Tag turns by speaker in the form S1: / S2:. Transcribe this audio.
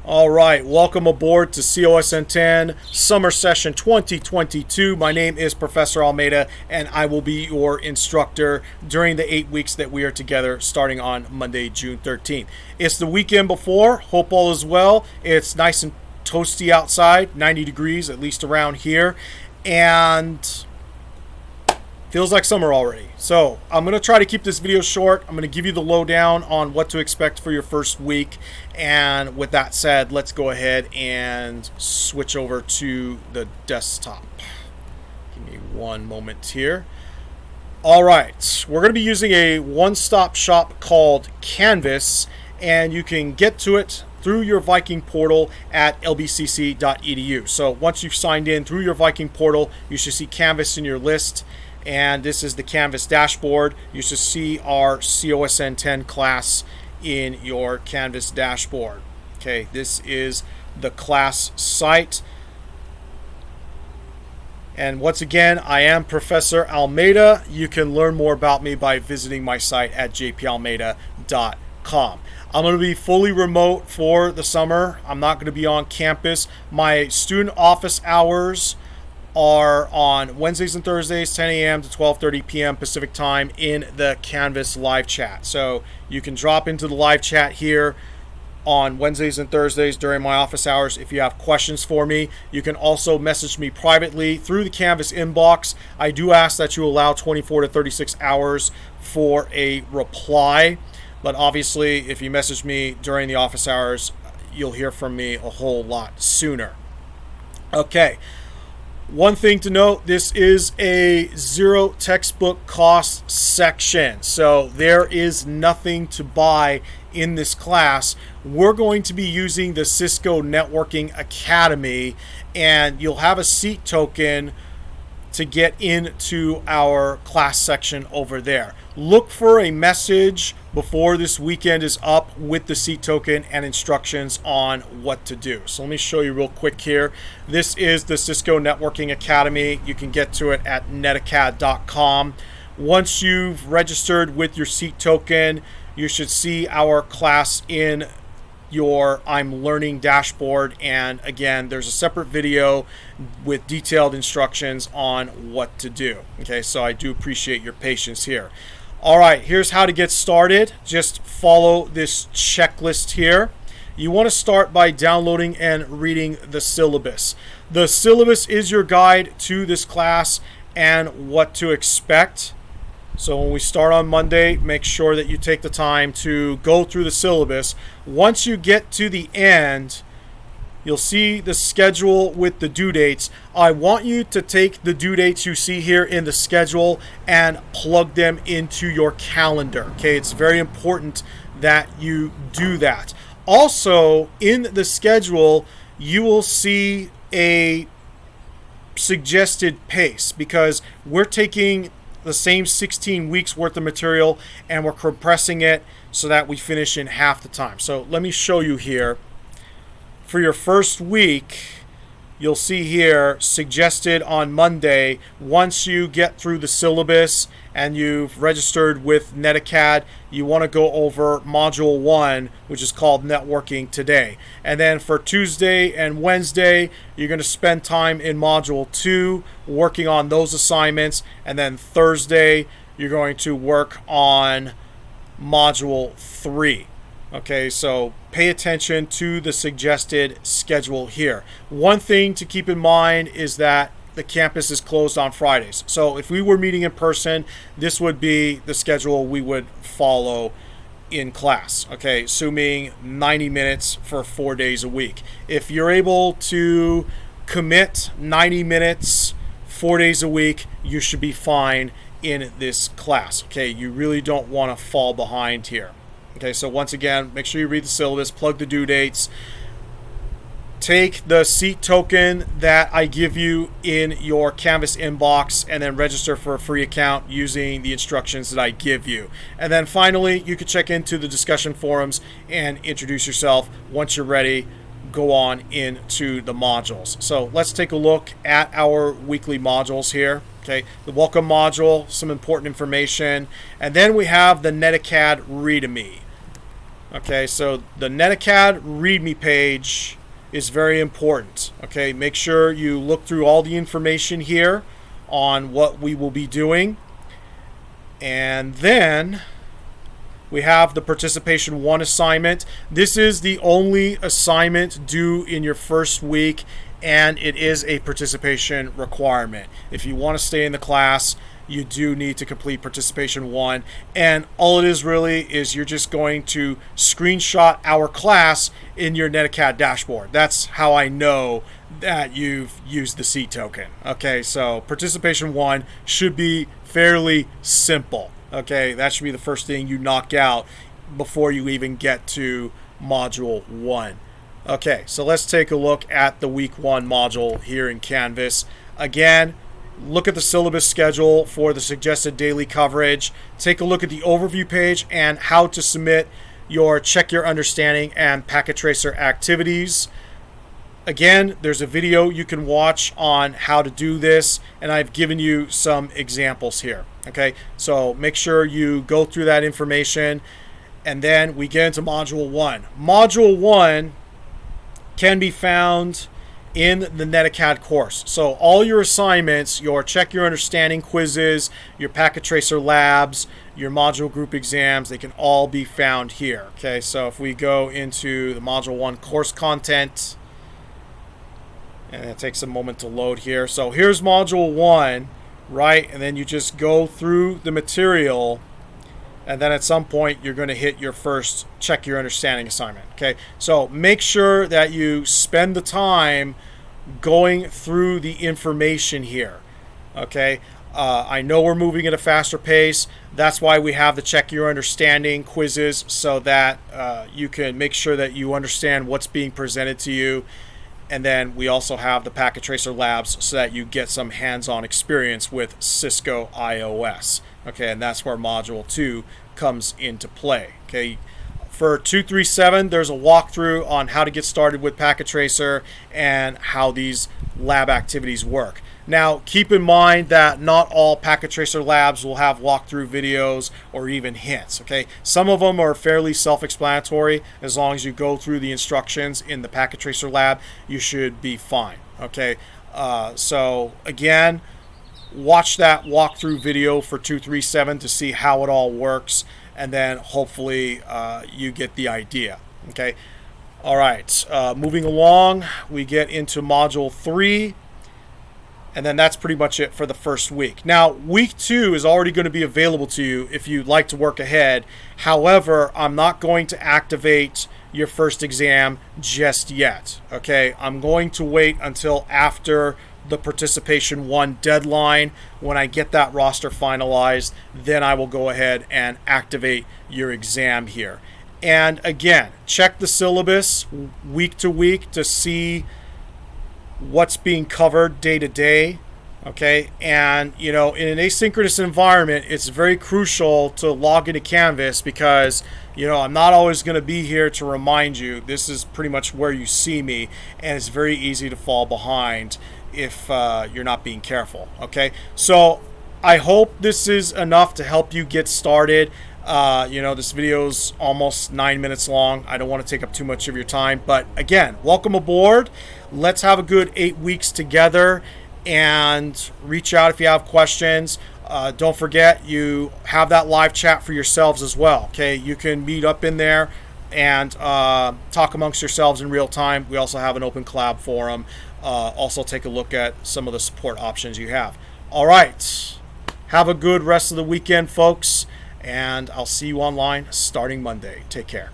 S1: All right, welcome aboard to COSN 10 Summer Session 2022. My name is Professor Almeida, and I will be your instructor during the 8 weeks that we are together starting on Monday, June 13th. It's the weekend before. Hope all is well. It's nice and toasty outside, 90 degrees, at least around here, and feels like summer already. So I'm going to try to keep this video short. I'm going to give you the lowdown on what to expect for your first week. And with that said, let's go ahead and switch over to the desktop. Give me one moment here. All right, we're going to be using a one-stop shop called Canvas, and you can get to it through your Viking portal at lbcc.edu. So once you've signed in through your Viking portal, you should see Canvas in your list. And this is the Canvas dashboard. You should see our COSN 10 class in your Canvas dashboard. Okay, this is the class site. And once again, I am Professor Almeida. You can learn more about me by visiting my site at jpalmeida.com. I'm going to be fully remote for the summer. I'm not going to be on campus. My student office hours are on Wednesdays and Thursdays, 10 a.m. to 12:30 p.m. Pacific time in the Canvas live chat. So you can drop into the live chat here on Wednesdays and Thursdays during my office hours if you have questions for me. You can also message me privately through the Canvas inbox. I do ask that you allow 24 to 36 hours for a reply. But obviously, if you message me during the office hours, you'll hear from me a whole lot sooner. Okay. One thing to note, this is a zero textbook cost section, so there is nothing to buy in this class. We're going to be using the Cisco Networking Academy, and you'll have a seat token to get into our class section over there. Look for a message before this weekend is up with the seat token and instructions on what to do. So let me show you real quick here. This is the Cisco Networking Academy. You can get to it at netacad.com. Once you've registered with your seat token, you should see our class in your I'm Learning dashboard, and again, there's a separate video with detailed instructions on what to do. Okay, so I do appreciate your patience here. All right, here's how to get started. Just follow this checklist here. You want to start by downloading and reading the syllabus. The syllabus is your guide to this class and what to expect. So when we start on Monday, make sure that you take the time to go through the syllabus. Once you get to the end, you'll see the schedule with the due dates. I want you to take the due dates you see here in the schedule and plug them into your calendar. Okay, it's very important that you do that. Also, in the schedule, you will see a suggested pace because we're taking the same 16 weeks worth of material and we're compressing it so that we finish in half the time. So let me show you here. For your first week, you'll see here suggested on Monday. Once you get through the syllabus and you've registered with NetAcad, you want to go over Module 1, which is called Networking today. And then for Tuesday and Wednesday, you're going to spend time in Module 2 working on those assignments. And then Thursday, you're going to work on Module 3. Okay, so pay attention to the suggested schedule here. One thing to keep in mind is that the campus is closed on Fridays. So if we were meeting in person, this would be the schedule we would follow in class. Okay, assuming 90 minutes for 4 days a week. If you're able to commit 90 minutes 4 days a week, you should be fine in this class. Okay, you really don't want to fall behind here. Okay, so once again, make sure you read the syllabus, plug the due dates, take the seat token that I give you in your Canvas inbox, and then register for a free account using the instructions that I give you. And then finally, you can check into the discussion forums and introduce yourself. Once you're ready, go on into the modules. So let's take a look at our weekly modules here. Okay, the welcome module, some important information, and then we have the NetAcad README. Okay, so the NetAcad README page is very important. Okay, make sure you look through all the information here on what we will be doing. And then we have the Participation 1 assignment. This is the only assignment due in your first week, and it is a participation requirement. If you want to stay in the class, you do need to complete Participation 1. And all it is really is you're just going to screenshot our class in your NetAcad dashboard. That's how I know that you've used the C token. Okay, so Participation 1 should be fairly simple. Okay, that should be the first thing you knock out before you even get to Module 1. Okay, so let's take a look at the Week 1 module here in Canvas. Again, look at the syllabus schedule for the suggested daily coverage. Take a look at the overview page and how to submit your Check Your Understanding and Packet Tracer activities. Again, there's a video you can watch on how to do this, and I've given you some examples here. Okay, so make sure you go through that information, and then we get into Module 1. Module 1 can be found in the NetAcad course. So all your assignments, your Check Your Understanding quizzes, your Packet Tracer labs, your module group exams, they can all be found here. Okay, so if we go into the Module 1 course content, and it takes a moment to load here. So here's Module 1, right? And then you just go through the material, and then at some point you're going to hit your first Check Your Understanding assignment. Okay, so make sure that you spend the time going through the information here. Okay, I know we're moving at a faster pace. That's why we have the Check Your Understanding quizzes, so that you can make sure that you understand what's being presented to you. And then we also have the Packet Tracer labs so that you get some hands-on experience with Cisco iOS. Okay, and that's where Module 2 comes into play. Okay, for 237, there's a walkthrough on how to get started with Packet Tracer and how these lab activities work. Now, keep in mind that not all Packet Tracer labs will have walkthrough videos or even hints. Okay, some of them are fairly self-explanatory. As long as you go through the instructions in the Packet Tracer lab, you should be fine. Okay, so again, watch that walkthrough video for 237 to see how it all works, and then hopefully you get the idea. Okay, all right, moving along, we get into Module 3. And then that's pretty much it for the first week. Now, week 2 is already going to be available to you if you'd like to work ahead. However, I'm not going to activate your first exam just yet. Okay, I'm going to wait until after the Participation 1 deadline. When I get that roster finalized, then I will go ahead and activate your exam here. And again, check the syllabus week to week to see what's being covered day to day. Okay, and you know, in an asynchronous environment, it's very crucial to log into Canvas, because you know, I'm not always going to be here to remind you. This is pretty much where you see me, and it's very easy to fall behind if you're not being careful. Okay, so I hope this is enough to help you get started. You know, this video is almost 9 minutes long. I don't want to take up too much of your time, but again, welcome aboard. Let's have a good 8 weeks together, and reach out if you have questions. Don't forget, you have that live chat for yourselves as well. Okay, you can meet up in there and talk amongst yourselves in real time. We also have an open collab forum. Also take a look at some of the support options you have. All right, have a good rest of the weekend, folks, and I'll see you online starting Monday. Take care.